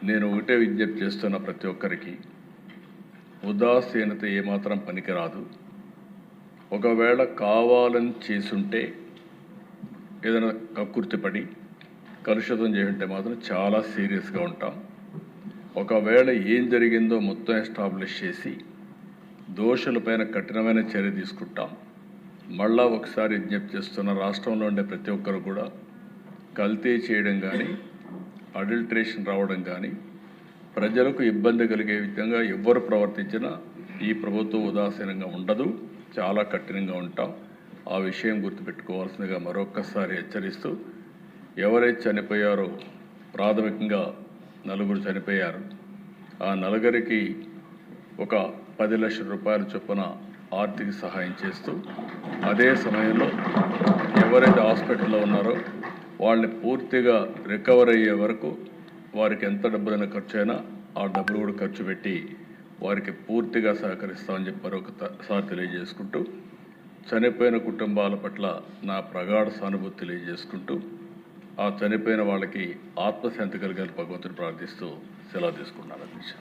నేను ఒకటే విజ్ఞప్తి చేస్తున్న ప్రతి ఒక్కరికి ఉదాసీనత ఏమాత్రం పనికిరాదు. ఒకవేళ కావాలని చేసుంటే ఏదైనా కక్కుర్తిపడి కలుషితం చేస్తుంటే మాత్రం చాలా సీరియస్గా ఉంటాం. ఒకవేళ ఏం జరిగిందో మొత్తం ఎస్టాబ్లిష్ చేసి దోషులపైన కఠినమైన చర్య తీసుకుంటాం. మళ్ళా ఒకసారి విజ్ఞప్తి చేస్తున్న రాష్ట్రంలో ఉండే ప్రతి ఒక్కరు కూడా కల్తీ చేయడం కానీ అడల్ట్రేషన్ రావడం కానీ ప్రజలకు ఇబ్బంది కలిగే విధంగా ఎవరు ప్రవర్తించినా ఈ ప్రభుత్వం ఉదాసీనంగా ఉండదు, చాలా కఠినంగా ఉంటాం. ఆ విషయం గుర్తుపెట్టుకోవాల్సిందిగా మరొక్కసారి హెచ్చరిస్తూ, ఎవరైతే చనిపోయారో ప్రాథమికంగా 4 చనిపోయారు. ఆ 4కి ఒక 10 లక్షల రూపాయల చొప్పున ఆర్థిక సహాయం చేస్తూ, అదే సమయంలో ఎవరైతే హాస్పిటల్లో ఉన్నారో వాళ్ళని పూర్తిగా రికవర్ అయ్యే వరకు వారికి ఎంత డబ్బులైనా ఖర్చు అయినా ఆ డబ్బులు కూడా ఖర్చు పెట్టి వారికి పూర్తిగా సహకరిస్తామని చెప్పి మరొకసారి తెలియజేసుకుంటూ, చనిపోయిన కుటుంబాల పట్ల నా ప్రగాఢ సానుభూతి తెలియజేసుకుంటూ, ఆ చనిపోయిన వాళ్ళకి ఆత్మశాంతి కలిగాలని భగవంతుని ప్రార్థిస్తూ సెలవు తీసుకున్నాను. అధ్యక్ష.